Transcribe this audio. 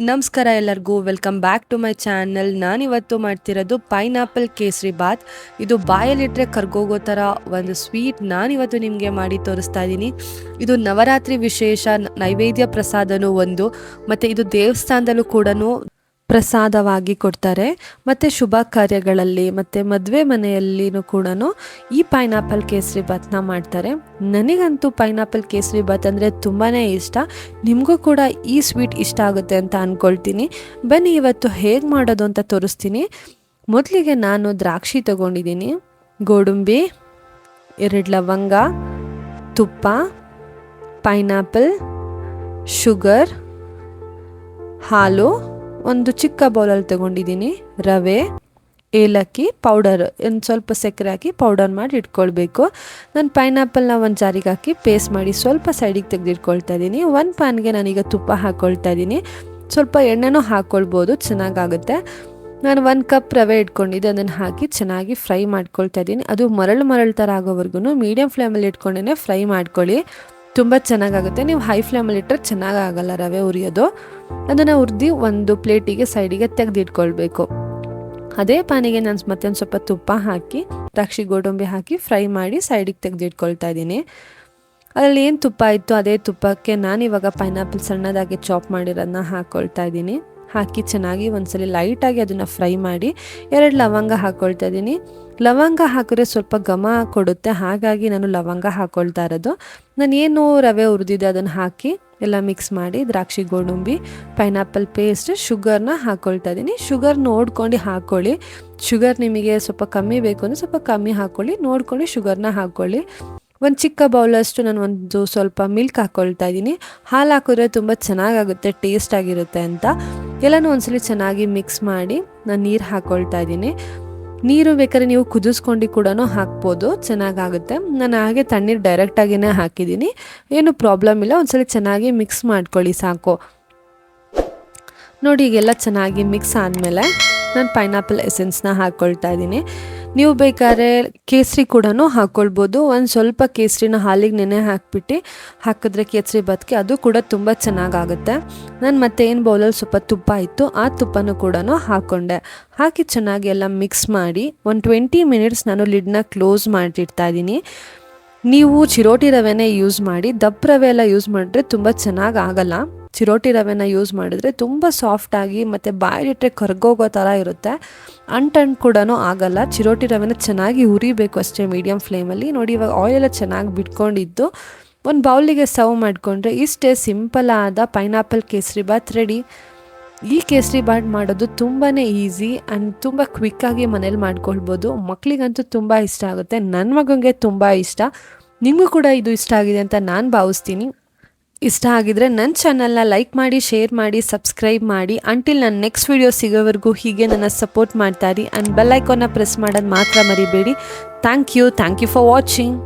ನಮಸ್ಕಾರ ಎಲ್ಲರಿಗೂ, welcome back to my channel. ನಾನಿವತ್ತು ಮಾಡ್ತಿರೋದು ಪೈನಾಪಲ್ ಕೇಸರಿ ಬಾತ್. ಇದು ಬಾಯಲ್ಲಿಟ್ಟರೆ ಕರ್ಗೋಗೋ ಥರ ಒಂದು ಸ್ವೀಟ್ ನಾನಿವತ್ತು ನಿಮಗೆ ಮಾಡಿ ತೋರಿಸ್ತಾ ಇದ್ದೀನಿ. ಇದು ನವರಾತ್ರಿ ವಿಶೇಷ ನೈವೇದ್ಯ ಪ್ರಸಾದನೂ ಒಂದು, ಮತ್ತು ಇದು ದೇವಸ್ಥಾನದಲ್ಲೂ ಕೂಡ ಪ್ರಸಾದವಾಗಿ ಕೊಡ್ತಾರೆ. ಮತ್ತು ಶುಭ ಕಾರ್ಯಗಳಲ್ಲಿ ಮತ್ತು ಮದುವೆ ಮನೆಯಲ್ಲಿನೂ ಕೂಡ ಈ ಪೈನಾಪಲ್ ಕೇಸರಿ ಬಾತ್ನ ಮಾಡ್ತಾರೆ. ನನಗಂತೂ ಪೈನಾಪಲ್ ಕೇಸರಿ ಬಾತ್ ಅಂದರೆ ತುಂಬಾ ಇಷ್ಟ. ನಿಮಗೂ ಕೂಡ ಈ ಸ್ವೀಟ್ ಇಷ್ಟ ಆಗುತ್ತೆ ಅಂತ ಅಂದ್ಕೊಳ್ತೀನಿ. ಬನ್ನಿ ಇವತ್ತು ಹೇಗೆ ಮಾಡೋದು ಅಂತ ತೋರಿಸ್ತೀನಿ. ಮೊದಲಿಗೆ ನಾನು ದ್ರಾಕ್ಷಿ ತೊಗೊಂಡಿದ್ದೀನಿ, ಗೋಡಂಬಿ, 2 ಲವಂಗ, ತುಪ್ಪ, ಪೈನಾಪಲ್, ಶುಗರ್, ಹಾಲು, ಒಂದು ಚಿಕ್ಕ ಬೌಲಲ್ಲಿ ತೊಗೊಂಡಿದ್ದೀನಿ, ರವೆ, ಏಲಕ್ಕಿ ಪೌಡರ್, ಒಂದು ಸ್ವಲ್ಪ ಸಕ್ಕರೆ ಹಾಕಿ ಪೌಡರ್ ಮಾಡಿ ಇಟ್ಕೊಳ್ಬೇಕು. ನಾನು ಪೈನಾಪಲ್ನ ಒಂದು ಜಾರಿಗೆ ಹಾಕಿ ಪೇಸ್ಟ್ ಮಾಡಿ ಸ್ವಲ್ಪ ಸೈಡಿಗೆ ತೆಗೆದಿಟ್ಕೊಳ್ತಾ ಇದ್ದೀನಿ. ಒಂದು ಪ್ಯಾನ್ಗೆ ನಾನೀಗ ತುಪ್ಪ ಹಾಕ್ಕೊಳ್ತಾ ಇದ್ದೀನಿ. ಸ್ವಲ್ಪ ಎಣ್ಣೆನೂ ಹಾಕ್ಕೊಳ್ಬೋದು, ಚೆನ್ನಾಗಾಗುತ್ತೆ. ನಾನು 1 ಕಪ್ ರವೆ ಇಟ್ಕೊಂಡಿದ್ದೆ, ಅದನ್ನು ಹಾಕಿ ಚೆನ್ನಾಗಿ ಫ್ರೈ ಮಾಡ್ಕೊಳ್ತಾ ಇದ್ದೀನಿ. ಅದು ಮರಳು ಥರ ಆಗೋವರೆಗೂ ಮೀಡಿಯಮ್ ಫ್ಲೇಮಲ್ಲಿ ಇಟ್ಕೊಂಡೇ ಫ್ರೈ ಮಾಡ್ಕೊಳ್ಳಿ, ತುಂಬ ಚೆನ್ನಾಗಾಗುತ್ತೆ. ನೀವು ಹೈ ಫ್ಲೇಮಲ್ಲಿ ಇಟ್ಟರೆ ಚೆನ್ನಾಗಾಗಲ್ಲ ರವೆ ಉರಿಯೋದು. ಅದನ್ನು ಹುರಿದು ಒಂದು ಪ್ಲೇಟಿಗೆ ಸೈಡಿಗೆ ತೆಗೆದಿಟ್ಕೊಳ್ಬೇಕು. ಅದೇ ಪ್ಯಾನಿಗೆ ನಾನು ಮತ್ತೆ ಒಂದು ಸ್ವಲ್ಪ ತುಪ್ಪ ಹಾಕಿ ದ್ರಾಕ್ಷಿ ಗೋಡಂಬಿ ಹಾಕಿ ಫ್ರೈ ಮಾಡಿ ಸೈಡಿಗೆ ತೆಗೆದಿಟ್ಕೊಳ್ತಾ ಇದ್ದೀನಿ. ಅದರಲ್ಲಿ ಏನು ತುಪ್ಪ ಇತ್ತು ಅದೇ ತುಪ್ಪಕ್ಕೆ ನಾನಿವಾಗ ಪೈನಾಪಲ್ ಸಣ್ಣದಾಗಿ ಚಾಪ್ ಮಾಡಿರೋದನ್ನ ಹಾಕ್ಕೊಳ್ತಾ ಇದ್ದೀನಿ. ಹಾಕಿ ಚೆನ್ನಾಗಿ ಒಂದ್ಸಲ ಲೈಟಾಗಿ ಅದನ್ನು ಫ್ರೈ ಮಾಡಿ 2 ಲವಂಗ ಹಾಕ್ಕೊಳ್ತಾ ಇದ್ದೀನಿ. ಲವಂಗ ಹಾಕಿದ್ರೆ ಸ್ವಲ್ಪ ಘಮ ಕೊಡುತ್ತೆ, ಹಾಗಾಗಿ ನಾನು ಲವಂಗ ಹಾಕ್ಕೊಳ್ತಾ ಇರೋದು. ನಾನು ಏನು ರವೆ ಹುರಿದಿದ್ದೆ ಅದನ್ನು ಹಾಕಿ ಎಲ್ಲ ಮಿಕ್ಸ್ ಮಾಡಿ ದ್ರಾಕ್ಷಿ ಗೋಡಂಬಿ, ಪೈನಾಪಲ್ ಪೇಸ್ಟ್, ಶುಗರ್ನ ಹಾಕ್ಕೊಳ್ತಾ ಇದ್ದೀನಿ. ಶುಗರ್ ನೋಡ್ಕೊಂಡು ಹಾಕ್ಕೊಳ್ಳಿ. ಶುಗರ್ ನಿಮಗೆ ಸ್ವಲ್ಪ ಕಮ್ಮಿ ಬೇಕು ಅಂದರೆ ಸ್ವಲ್ಪ ಕಮ್ಮಿ ಹಾಕ್ಕೊಳ್ಳಿ, ನೋಡ್ಕೊಂಡು ಶುಗರ್ನ ಹಾಕ್ಕೊಳ್ಳಿ. ಒಂದು ಚಿಕ್ಕ ಬೌಲಷ್ಟು ನಾನು ಒಂದು ಸ್ವಲ್ಪ ಮಿಲ್ಕ್ ಹಾಕ್ಕೊಳ್ತಾ ಇದ್ದೀನಿ. ಹಾಲು ಹಾಕಿದ್ರೆ ತುಂಬ ಚೆನ್ನಾಗಾಗುತ್ತೆ, ಟೇಸ್ಟಾಗಿರುತ್ತೆ ಅಂತ. ಎಲ್ಲನೂ ಒಂದ್ಸಲಿ ಚೆನ್ನಾಗಿ ಮಿಕ್ಸ್ ಮಾಡಿ ನಾನು ನೀರು ಹಾಕ್ಕೊಳ್ತಾ ಇದ್ದೀನಿ. ನೀರು ಬೇಕಾದ್ರೆ ನೀವು ಕುದಿಸ್ಕೊಂಡು ಕೂಡ ಹಾಕ್ಬೋದು, ಚೆನ್ನಾಗಾಗುತ್ತೆ. ನಾನು ಹಾಗೆ ತಣ್ಣೀರು ಡೈರೆಕ್ಟಾಗಿಯೇ ಹಾಕಿದ್ದೀನಿ, ಏನು ಪ್ರಾಬ್ಲಮ್ ಇಲ್ಲ. ಒಂದ್ಸಲಿ ಚೆನ್ನಾಗಿ ಮಿಕ್ಸ್ ಮಾಡ್ಕೊಳ್ಳಿ ಸಾಕು. ನೋಡಿ ಈಗೆಲ್ಲ ಚೆನ್ನಾಗಿ ಮಿಕ್ಸ್ ಆದಮೇಲೆ ನಾನು ಪೈನಾಪಲ್ ಎಸೆನ್ಸ್ನ ಹಾಕ್ಕೊಳ್ತಾ ಇದ್ದೀನಿ. ನೀವು ಬೇಕಾದ್ರೆ ಕೇಸರಿ ಕೂಡ ಹಾಕ್ಕೊಳ್ಬೋದು. ಒಂದು ಸ್ವಲ್ಪ ಕೇಸರಿನ ಹಾಲಿಗೆ ನೆನೆ ಹಾಕ್ಬಿಟ್ಟು ಹಾಕಿದ್ರೆ ಕೇಸರಿ ಬಾತ್ಗೆ ಅದು ಕೂಡ ತುಂಬ ಚೆನ್ನಾಗಾಗುತ್ತೆ. ನಾನು ಮತ್ತೆ ಏನು ಬೌಲಲ್ಲಿ ಸ್ವಲ್ಪ ತುಪ್ಪ ಇತ್ತು ಆ ತುಪ್ಪನೂ ಕೂಡ ಹಾಕ್ಕೊಂಡೆ. ಹಾಕಿ ಚೆನ್ನಾಗಿ ಎಲ್ಲ ಮಿಕ್ಸ್ ಮಾಡಿ ಒಂದು 20 ಮಿನಿಟ್ಸ್ ನಾನು ಲಿಡ್ನ ಕ್ಲೋಸ್ ಮಾಡಿಡ್ತಾ ಇದ್ದೀನಿ. ನೀವು ಚಿರೋಟಿ ರವೆನೇ ಯೂಸ್ ಮಾಡಿ, ದಪ್ಪ ರವೆ ಎಲ್ಲ ಯೂಸ್ ಮಾಡಿದ್ರೆ ತುಂಬ ಚೆನ್ನಾಗಾಗಲ್ಲ. ಚಿರೋಟಿ ರವೆನ ಯೂಸ್ ಮಾಡಿದ್ರೆ ತುಂಬ ಸಾಫ್ಟಾಗಿ ಮತ್ತು ಬಾಯಲ್ಲಿಟ್ಟರೆ ಕರ್ಗೋಗೋ ಥರ ಇರುತ್ತೆ, ಅಂಟು ಕೂಡ ಆಗಲ್ಲ. ಚಿರೋಟಿ ರವೆನ ಚೆನ್ನಾಗಿ ಹುರಿಬೇಕು ಅಷ್ಟೇ ಮೀಡಿಯಮ್ ಫ್ಲೇಮಲ್ಲಿ. ನೋಡಿ ಇವಾಗ ಆಯಿಲೆಲ್ಲ ಚೆನ್ನಾಗಿ ಬಿಟ್ಕೊಂಡಿದ್ದು ಒಂದು ಬೌಲಿಗೆ ಸರ್ವ್ ಮಾಡಿಕೊಂಡ್ರೆ ಇಷ್ಟೇ ಸಿಂಪಲ್ ಆದ ಪೈನಾಪಲ್ ಕೇಸರಿ ಬಾತ್ ರೆಡಿ. ಈ ಕೇಸರಿ ಬಾತ್ ಮಾಡೋದು ತುಂಬಾ ಈಸಿ ಆ್ಯಂಡ್ ತುಂಬ ಕ್ವಿಕ್ಕಾಗಿ ಮನೇಲಿ ಮಾಡ್ಕೊಳ್ಬೋದು. ಮಕ್ಕಳಿಗಂತೂ ತುಂಬ ಇಷ್ಟ ಆಗುತ್ತೆ, ನನ್ನ ಮಗನಿಗೆ ತುಂಬ ಇಷ್ಟ. ನಿಮಗೂ ಕೂಡ ಇದು ಇಷ್ಟ ಆಗಿದೆ ಅಂತ ನಾನು ಭಾವಿಸ್ತೀನಿ. ಇಷ್ಟ ಆಗಿದ್ರೆ ನನ್ನ ಚಾನಲ್ನ ಲೈಕ್ ಮಾಡಿ, ಶೇರ್ ಮಾಡಿ, ಸಬ್ಸ್ಕ್ರೈಬ್ ಮಾಡಿ. ಅಂಟಿಲ್ ನನ್ನ ನೆಕ್ಸ್ಟ್ ವಿಡಿಯೋ ಸಿಗೋವರೆಗೂ ಹೀಗೆ ನನ್ನ ಸಪೋರ್ಟ್ ಮಾಡ್ತಾಯಿರಿ ಆ್ಯಂಡ್ ಬೆಲ್ ಐಕಾನ್ನ ಪ್ರೆಸ್ ಮಾಡೋದು ಮಾತ್ರ ಮರಿಬೇಡಿ. Thank you for watching.